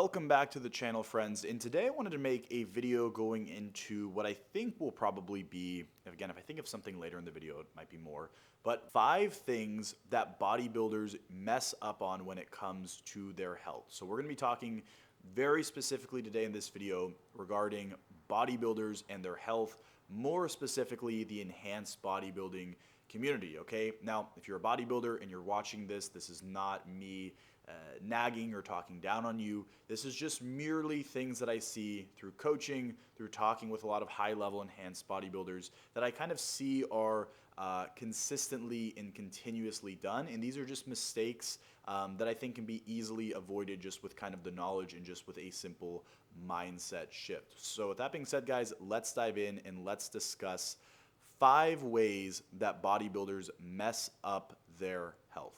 Welcome back to the channel, friends. And today I wanted to make a video going into what I think will probably be, again, if I think of something later in the video, it might be more, but 5 things that bodybuilders mess up on when it comes to their health. So we're going to be talking very specifically today in this video regarding bodybuilders and their health, more specifically the enhanced bodybuilding community, okay? Now, if you're a bodybuilder and you're watching this, this is not me nagging or talking down on you. This is just merely things that I see through coaching, through talking with a lot of high-level enhanced bodybuilders that I kind of see are consistently and continuously done. And these are just mistakes that I think can be easily avoided just with kind of the knowledge and just with a simple mindset shift. So with that being said, guys, let's dive in and let's discuss 5 ways that bodybuilders mess up their health.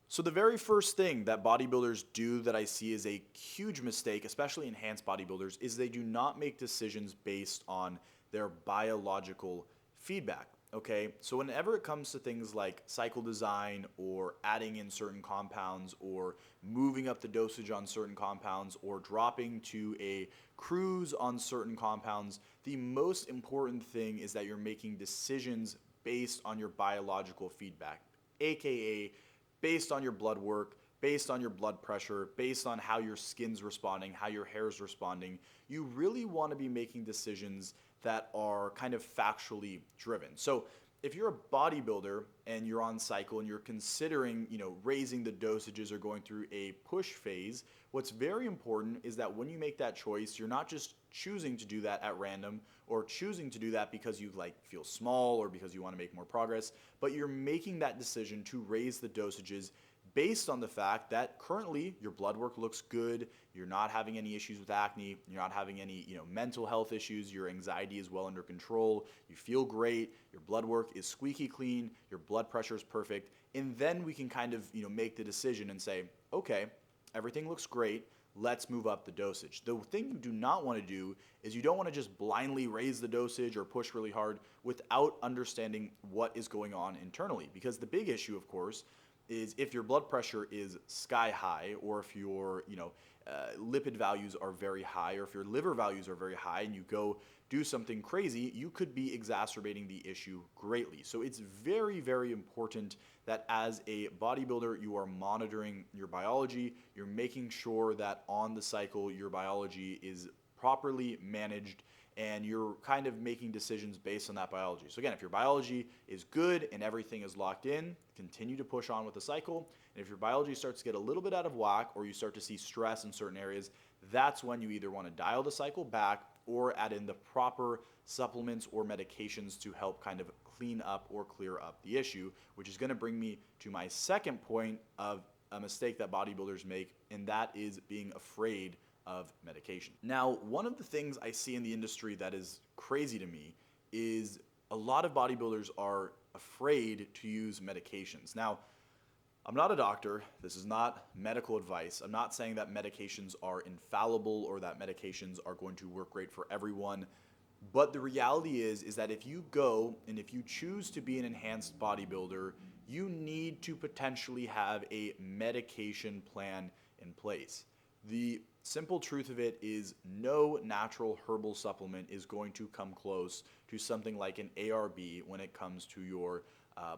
So the very first thing that bodybuilders do that I see is a huge mistake, especially enhanced bodybuilders, is they do not make decisions based on their biological feedback. Okay, so whenever it comes to things like cycle design or adding in certain compounds or moving up the dosage on certain compounds or dropping to a cruise on certain compounds, the most important thing is that you're making decisions based on your biological feedback, aka based on your blood work, based on your blood pressure, based on how your skin's responding, how your hair's responding. You really want to be making decisions that are kind of factually driven. So if you're a bodybuilder and you're on cycle and you're considering, raising the dosages or going through a push phase, what's very important is that when you make that choice, you're not just choosing to do that at random or choosing to do that because you feel small or because you want to make more progress, but you're making that decision to raise the dosages based on the fact that currently your blood work looks good, you're not having any issues with acne, you're not having any mental health issues, your anxiety is well under control, you feel great, your blood work is squeaky clean, your blood pressure is perfect, and then we can kind of make the decision and say, okay, everything looks great, let's move up the dosage. The thing you do not want to do is you don't want to just blindly raise the dosage or push really hard without understanding what is going on internally, because the big issue, of course, is if your blood pressure is sky high, or if your lipid values are very high, or if your liver values are very high and you go do something crazy, you could be exacerbating the issue greatly. So it's very, very important that as a bodybuilder, you are monitoring your biology, you're making sure that on the cycle, your biology is properly managed and you're kind of making decisions based on that biology. So again, if your biology is good and everything is locked in, continue to push on with the cycle. And if your biology starts to get a little bit out of whack or you start to see stress in certain areas, that's when you either want to dial the cycle back or add in the proper supplements or medications to help kind of clean up or clear up the issue, which is going to bring me to my second point of a mistake that bodybuilders make, and that is being afraid of medication. Now, one of the things I see in the industry that is crazy to me is a lot of bodybuilders are afraid to use medications. Now, I'm not a doctor. This is not medical advice. I'm not saying that medications are infallible or that medications are going to work great for everyone. But the reality is that if you go and if you choose to be an enhanced bodybuilder, you need to potentially have a medication plan in place. The simple truth of it is no natural herbal supplement is going to come close to something like an ARB when it comes to your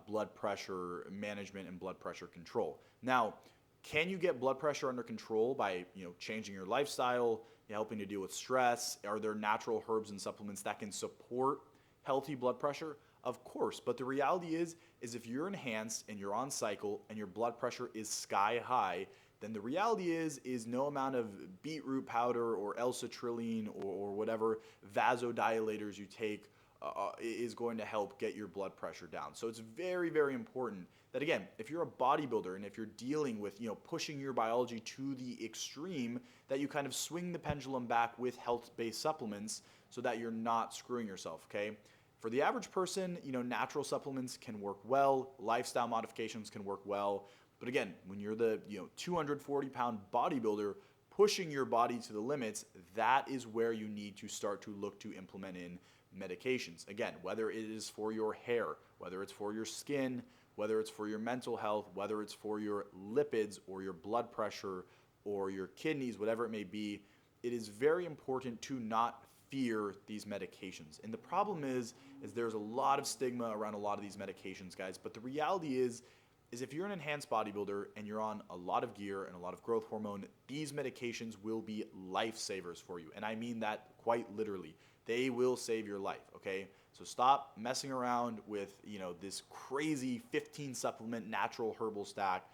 blood pressure management and blood pressure control. Now, can you get blood pressure under control by changing your lifestyle, helping to deal with stress? Are there natural herbs and supplements that can support healthy blood pressure? Of course, but the reality is if you're enhanced and you're on cycle and your blood pressure is sky high, then the reality is no amount of beetroot powder or L-citrulline or whatever vasodilators you take is going to help get your blood pressure down. So it's very, very important that, again, if you're a bodybuilder and if you're dealing with, pushing your biology to the extreme, that you kind of swing the pendulum back with health-based supplements so that you're not screwing yourself, okay? For the average person, natural supplements can work well, lifestyle modifications can work well, but again, when you're the 240-pound bodybuilder pushing your body to the limits, that is where you need to start to look to implement in medications. Again, whether it is for your hair, whether it's for your skin, whether it's for your mental health, whether it's for your lipids or your blood pressure, or your kidneys, whatever it may be, it is very important to not fear these medications. And the problem is there's a lot of stigma around a lot of these medications, guys. But the reality is if you're an enhanced bodybuilder and you're on a lot of gear and a lot of growth hormone, these medications will be lifesavers for you. And I mean that quite literally. They will save your life, okay? So stop messing around with, this crazy 15 supplement natural herbal stack,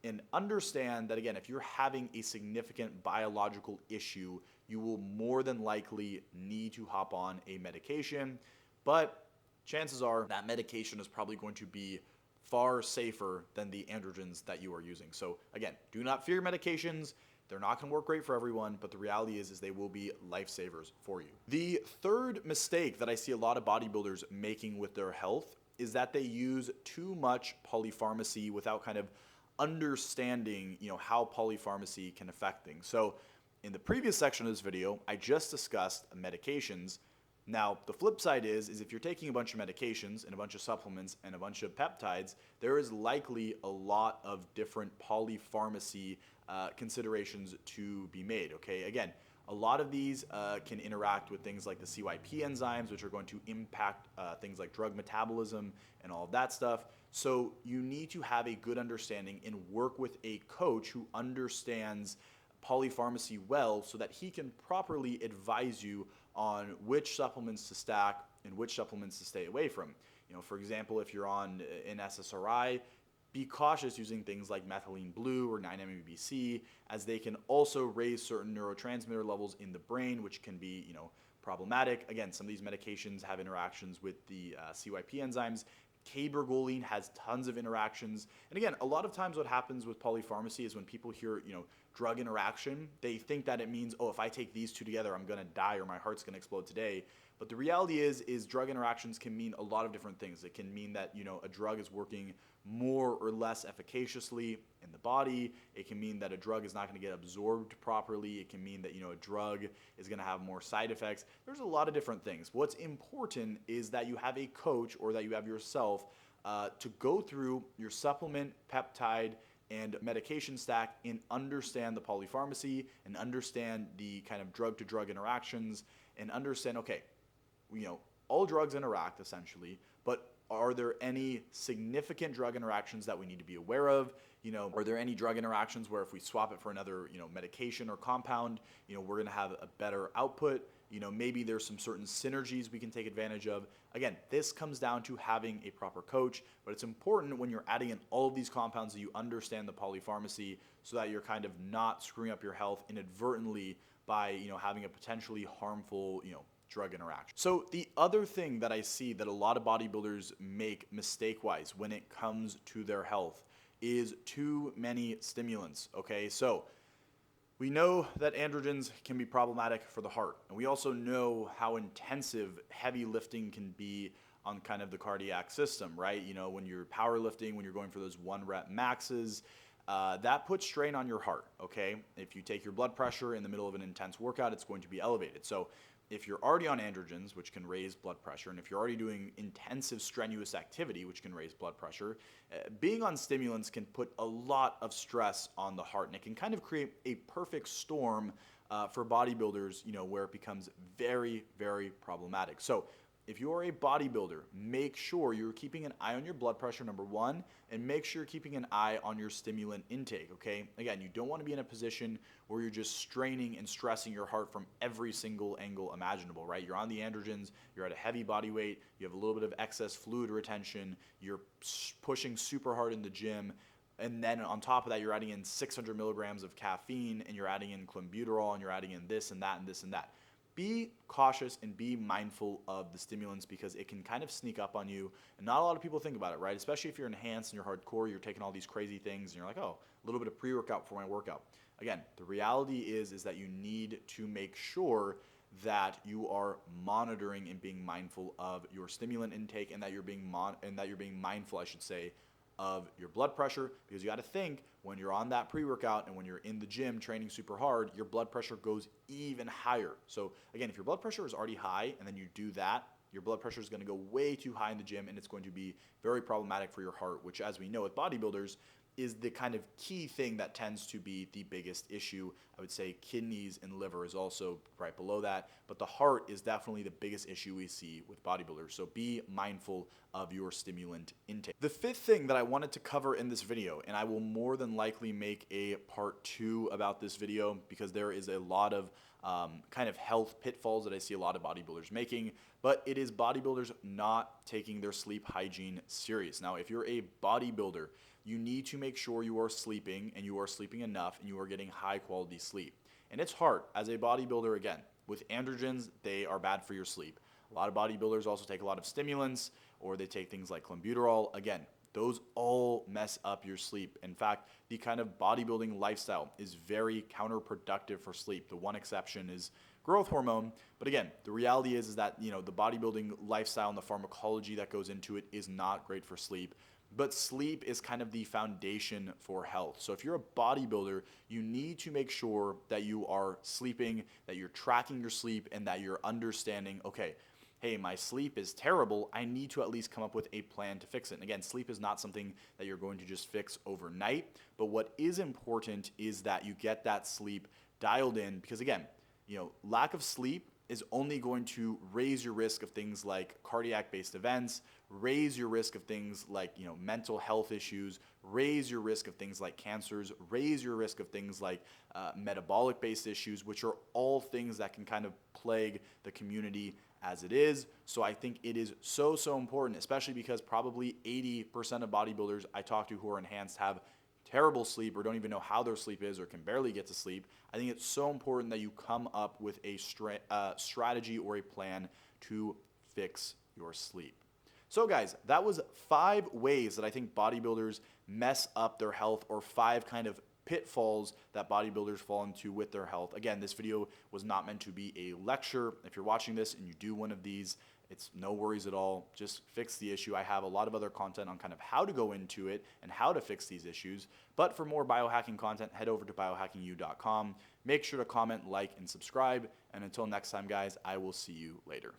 and understand that, again, if you're having a significant biological issue, you will more than likely need to hop on a medication. But chances are that medication is probably going to be far safer than the androgens that you are using. So again, do not fear medications. They're not going to work great for everyone, but the reality is they will be lifesavers for you. The third mistake that I see a lot of bodybuilders making with their health is that they use too much polypharmacy without kind of understanding, how polypharmacy can affect things. So in the previous section of this video, I just discussed medications. Now, the flip side is if you're taking a bunch of medications and a bunch of supplements and a bunch of peptides, there is likely a lot of different polypharmacy considerations to be made, okay? Again, a lot of these can interact with things like the CYP enzymes, which are going to impact things like drug metabolism and all of that stuff. So you need to have a good understanding and work with a coach who understands polypharmacy well so that he can properly advise you on which supplements to stack and which supplements to stay away from. For example, if you're on an SSRI, be cautious using things like methylene blue or 9-MeBC, as they can also raise certain neurotransmitter levels in the brain, which can be, problematic. Again, some of these medications have interactions with the CYP enzymes. Cabergoline has tons of interactions. And again, a lot of times what happens with polypharmacy is when people hear, drug interaction, they think that it means, oh, if I take these two together, I'm going to die or my heart's going to explode today. But the reality is drug interactions can mean a lot of different things. It can mean that, a drug is working more or less efficaciously in the body. It can mean that a drug is not going to get absorbed properly. It can mean that, a drug is going to have more side effects. There's a lot of different things. What's important is that you have a coach or that you have yourself to go through your supplement, peptide, and medication stack and understand the polypharmacy and understand the kind of drug-to-drug interactions and understand, okay, all drugs interact essentially, but are there any significant drug interactions that we need to be aware of? Are there any drug interactions where if we swap it for another, medication or compound, we're going to have a better output? Maybe there's some certain synergies we can take advantage of. Again, this comes down to having a proper coach, but it's important when you're adding in all of these compounds that you understand the polypharmacy so that you're kind of not screwing up your health inadvertently by, having a potentially harmful, drug interaction. So the other thing that I see that a lot of bodybuilders make mistake-wise when it comes to their health is too many stimulants, okay? So we know that androgens can be problematic for the heart, and we also know how intensive heavy lifting can be on kind of the cardiac system, right? When you're powerlifting, when you're going for those 1-rep maxes, that puts strain on your heart, okay? If you take your blood pressure in the middle of an intense workout, it's going to be elevated. So if you're already on androgens, which can raise blood pressure, and if you're already doing intensive strenuous activity, which can raise blood pressure, being on stimulants can put a lot of stress on the heart, and it can kind of create a perfect storm for bodybuilders, where it becomes very, very problematic. So if you are a bodybuilder, make sure you're keeping an eye on your blood pressure, number one, and make sure you're keeping an eye on your stimulant intake, okay? Again, you don't want to be in a position where you're just straining and stressing your heart from every single angle imaginable, right? You're on the androgens, you're at a heavy body weight, you have a little bit of excess fluid retention, you're pushing super hard in the gym, and then on top of that, you're adding in 600 milligrams of caffeine, and you're adding in clenbuterol, and you're adding in this and that and this and that. Be cautious and be mindful of the stimulants because it can kind of sneak up on you, and not a lot of people think about it, right? Especially if you're enhanced and you're hardcore, you're taking all these crazy things, and you're like, oh, a little bit of pre-workout for my workout. Again, the reality is that you need to make sure that you are monitoring and being mindful of your stimulant intake, and that you're being mindful, I should say, of your blood pressure, because you got to think when you're on that pre-workout and when you're in the gym training super hard, your blood pressure goes even higher. So again, if your blood pressure is already high and then you do that, your blood pressure is going to go way too high in the gym, and it's going to be very problematic for your heart, which, as we know with bodybuilders, is the kind of key thing that tends to be the biggest issue. I would say kidneys and liver is also right below that, but the heart is definitely the biggest issue we see with bodybuilders. So be mindful of your stimulant intake. The fifth thing that I wanted to cover in this video, and I will more than likely make a part 2 about this video because there is a lot of kind of health pitfalls that I see a lot of bodybuilders making, but it is bodybuilders not taking their sleep hygiene serious. Now, if you're a bodybuilder, you need to make sure you are sleeping and you are sleeping enough and you are getting high quality sleep. And it's hard as a bodybuilder. Again, with androgens, they are bad for your sleep. A lot of bodybuilders also take a lot of stimulants, or they take things like clenbuterol. Again, those all mess up your sleep. In fact, the kind of bodybuilding lifestyle is very counterproductive for sleep. The one exception is growth hormone. But again, the reality is that, the bodybuilding lifestyle and the pharmacology that goes into it is not great for sleep. But sleep is kind of the foundation for health. So if you're a bodybuilder, you need to make sure that you are sleeping, that you're tracking your sleep, and that you're understanding, okay, hey, my sleep is terrible. I need to at least come up with a plan to fix it. And again, sleep is not something that you're going to just fix overnight. But what is important is that you get that sleep dialed in, because again, lack of sleep is only going to raise your risk of things like cardiac-based events, raise your risk of things like, mental health issues, raise your risk of things like cancers, raise your risk of things like metabolic-based issues, which are all things that can kind of plague the community as it is. So I think it is so, so important, especially because probably 80% of bodybuilders I talk to who are enhanced have terrible sleep or don't even know how their sleep is or can barely get to sleep. I think it's so important that you come up with a strategy or a plan to fix your sleep. So guys, that was 5 ways that I think bodybuilders mess up their health, or 5 kind of pitfalls that bodybuilders fall into with their health. Again, this video was not meant to be a lecture. If you're watching this and you do one of these, it's no worries at all. Just fix the issue. I have a lot of other content on kind of how to go into it and how to fix these issues. But for more biohacking content, head over to biohackingu.com. Make sure to comment, like, and subscribe. And until next time, guys, I will see you later.